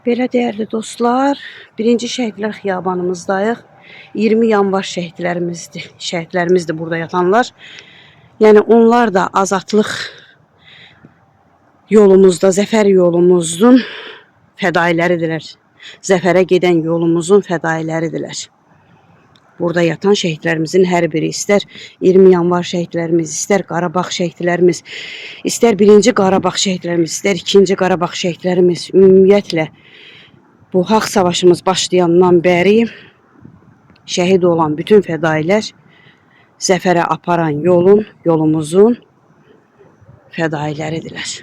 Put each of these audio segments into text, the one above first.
Belə dəyərli dostlar, birinci Şəhidlər Xiyabanımızdayıq. 20 yanvar şəhidlərimizdir burada yatanlar. Yəni onlar da azadlıq yolumuzda, zəfər yolumuzun fədailəridirlər. Zəfərə gedən yolumuzun fədailəridirlər. Burada yatan şəhidlərimizin hər biri, istər 20 yanvar şəhidlərimiz, istər Qarabağ şəhidlərimiz, istər 1-ci Qarabağ şəhidlərimiz, istər 2-ci Qarabağ şəhidlərimiz, ümumiyyətlə bu haqq savaşımız başlayandan bəri şəhid olan bütün fədailər zəfərə aparan yolumuzun fədailəridirlər.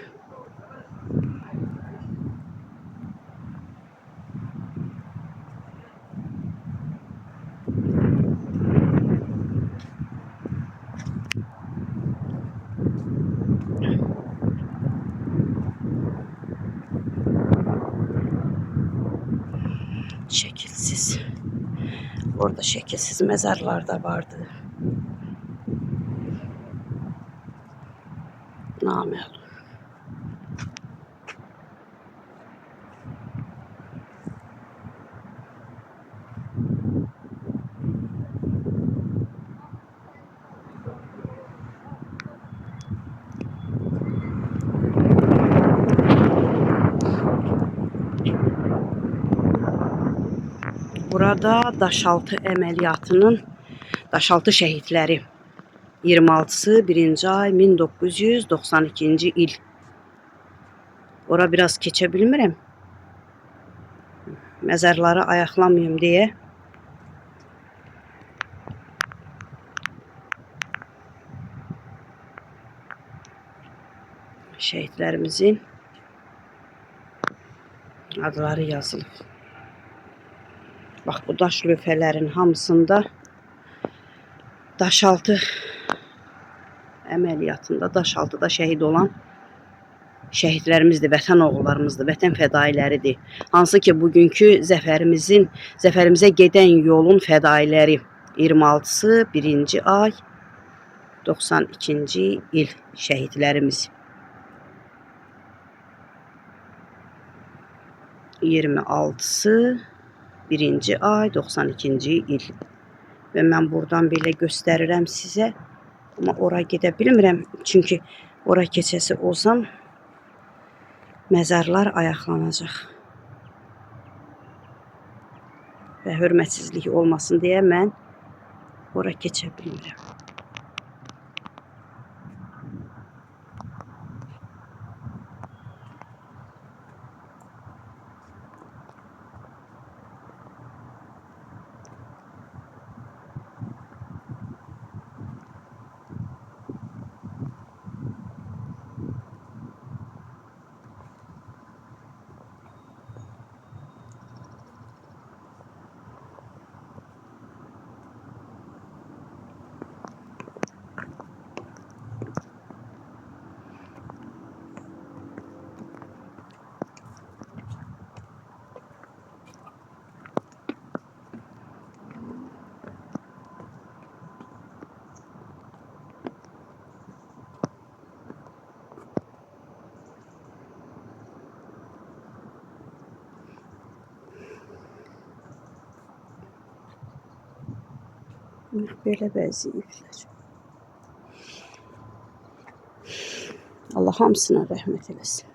Şəkilsiz. Orada şəkilsiz məzarlar da vardı. Naməlum. Burada Daşaltı əməliyyatının Daşaltı şəhidləri 26-sı 1-ci ay 1992-ci il. Ora biraz keçə bilmirəm. Məzarları ayaqlamayım deyə. Şəhidlərimizin adları yazılıb. Bax, bu daş lövhələrin hamısında Daşaltı əməliyyatında, Daşaltıda şəhid olan şəhidlərimizdir, vətən oğullarımızdır, vətən fədailəridir. Hansı ki, bugünkü zəfərimizə gedən yolun fədailəri 26-sı 1-ci ay 92-ci il şəhidlərimiz. 26-sı 1-ci ay 92-ci il. Və mən buradan belə göstərirəm sizə. Amma ora gedə bilmirəm. Çünki ora keçəsi olsam məzarlar ayaqlanacaq. Və hörmətsizlik olmasın deyə mən ora keçə bilmirəm. Belə vəziyyətlər. Allah hamısına rəhmət eləsin.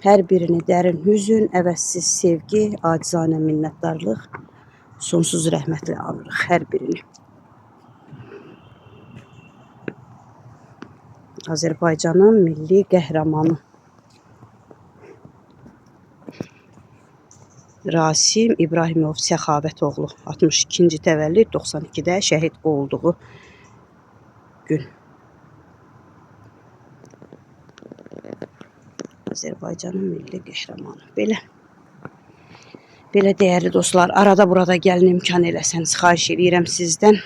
Hər birini dərin hüzün, əvəzsiz sevgi, acizanə minnətdarlıq, sonsuz rəhmətlə anırıq hər birini. Azərbaycanın milli qəhrəmanı Rasim İbrahimov Səxavətoğlu 62-ci təvəllüd 92-də şəhid olduğu gün. Azərbaycanın milli qəhrəmanı. Belə dəyərli dostlar, arada burada gəlin imkan eləsəniz, xahiş edirəm sizdən.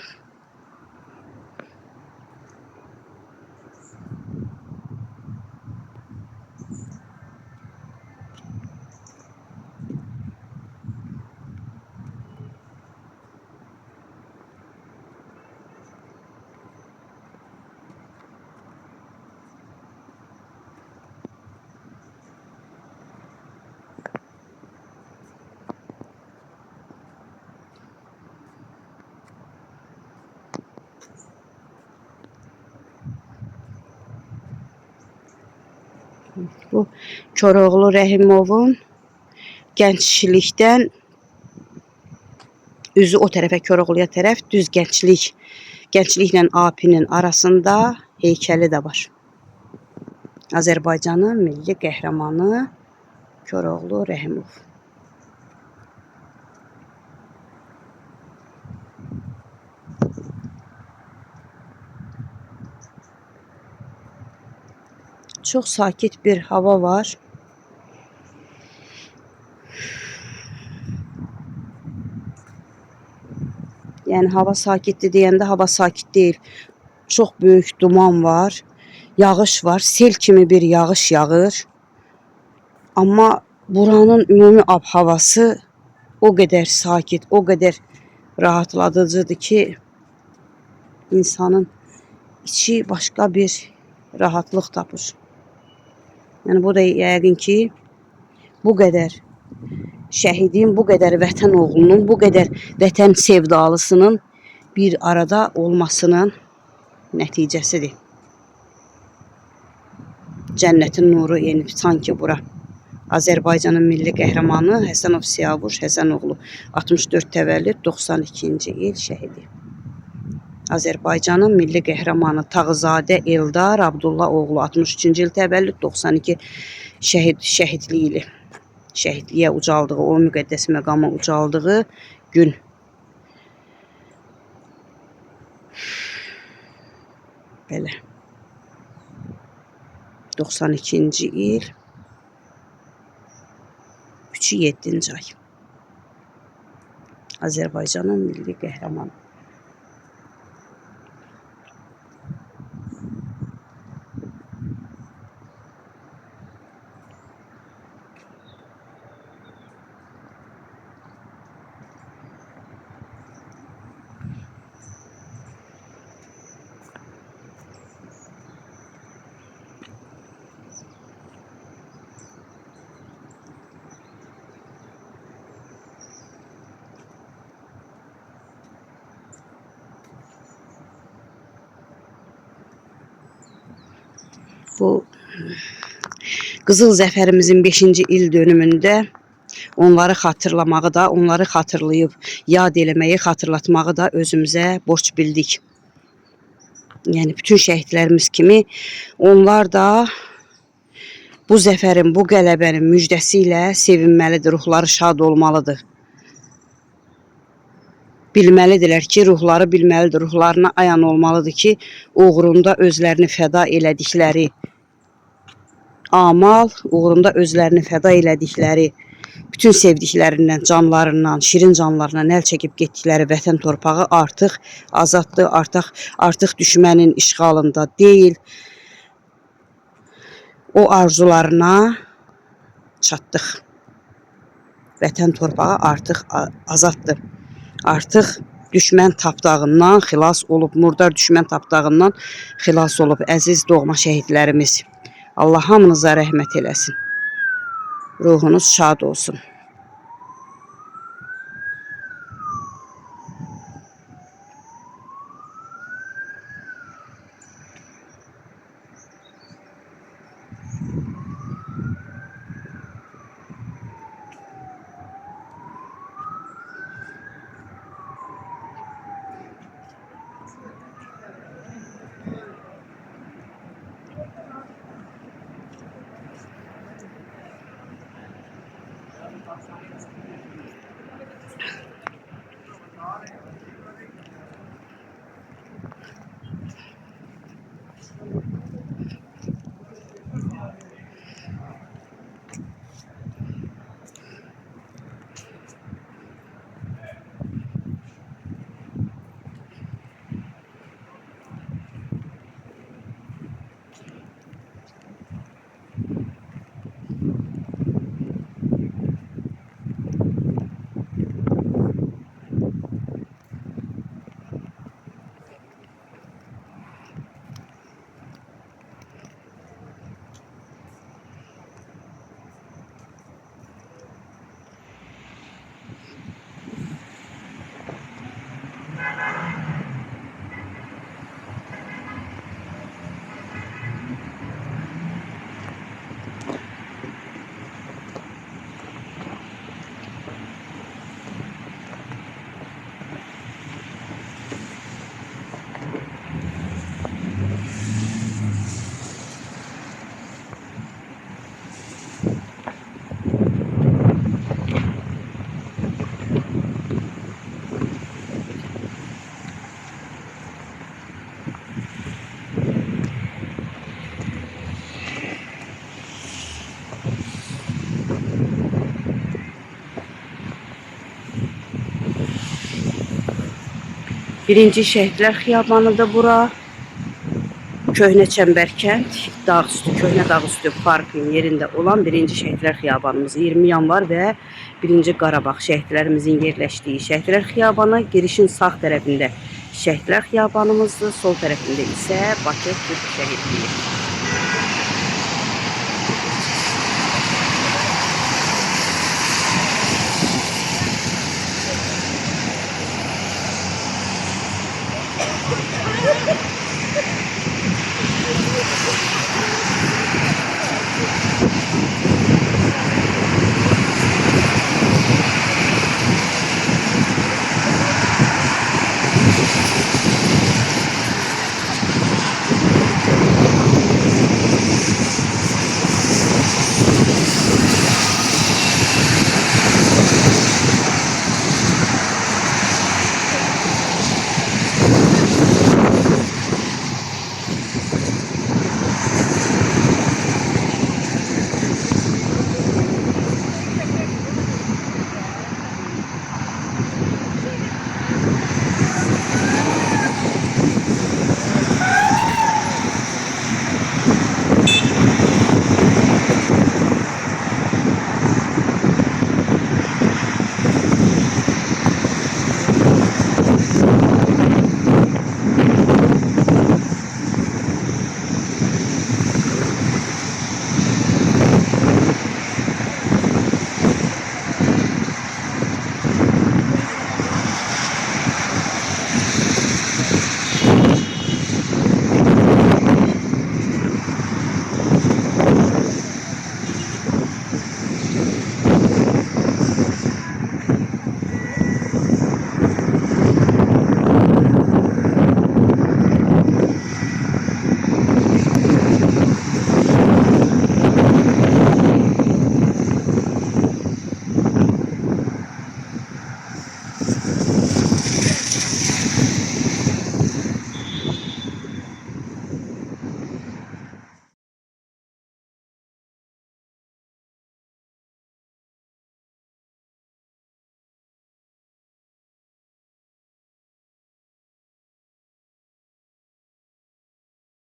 Bu Koroğlu Rəhimovun gənclikdən üzü o tərəfə, Koroğluya tərəf düz gəncliklə AP'nin arasında heykəli də var. Azərbaycanın milli qəhrəmanı Koroğlu Rəhimov. Çox sakit bir hava var. Yəni hava sakitdir deyəndə hava sakit deyil. Çox böyük duman var. Yağış var. Sel kimi bir yağış yağır. Amma buranın ümumi ab-havası o qədər sakit, o qədər rahatladıcıdır ki, insanın içi başqa bir rahatlıq tapır. Yəni bu da yəqin ki, bu qədər şəhidin, bu qədər vətən oğlunun, bu qədər vətən sevdalısının bir arada olmasının nəticəsidir. Cənnətin nuru yenib sanki bura. Azərbaycanın milli qəhrəmanı Həsənov Siyavuş Həsənoğlu 64 təvəllüd 92-ci il şəhidi. Azərbaycanın milli qəhrəmanı Tağızadə Eldar Abdullah oğlu 63-cü il təvəllüd 92 şəhidliyi. Şəhidliyə ucaldığı, o müqəddəs məqama ucaldığı gün. Belə. 92-ci il 3-7-ci ay. Azərbaycanın milli qəhrəmanı. Bu Qızıl Zəfərimizin 5-ci il dönümündə onları xatırlamağı da, onları xatırlayıb yad eləməyi, xatırlatmağı da özümüzə borc bildik. Yəni bütün şəhidlərimiz kimi onlar da bu zəfərin, bu qələbənin müjdəsi ilə sevinməlidir, ruhları şad olmalıdır. Bilməlidirlər ki, ruhları bilməlidir, ruhlarına ayan olmalıdır ki, uğrunda özlərini fəda elədikləri amal, uğrunda özlərini fəda elədikləri, bütün sevdiklərindən, canlarından, şirin canlarından əl çəkib getdikləri vətən torpağı artıq azaddır, artıq düşmənin işğalında deyil. O arzularına çatdıq. Vətən torpağı artıq azaddır. Artıq düşmən tapdağından xilas olub, murdar düşmən tapdağından xilas olub əziz doğma şəhidlərimiz. Allah hamınıza rəhmət eləsin. Ruhunuz şad olsun. Birinci Şəhidlər Xiyabanıdır bura. Köhnə Çəmbərkənd, Dağüstü, Köhnə Dağüstü parkın yerində olan birinci Şəhidlər Xiyabanımız 20 yanvar və birinci Qarabağ şəhidlərimizin yerləşdiyi Şəhidlər Xiyabanı. Girişin sağ tərəfində Şəhidlər Xiyabanımızdır, sol tərəfində isə Bakı Türk Şəhidliyi.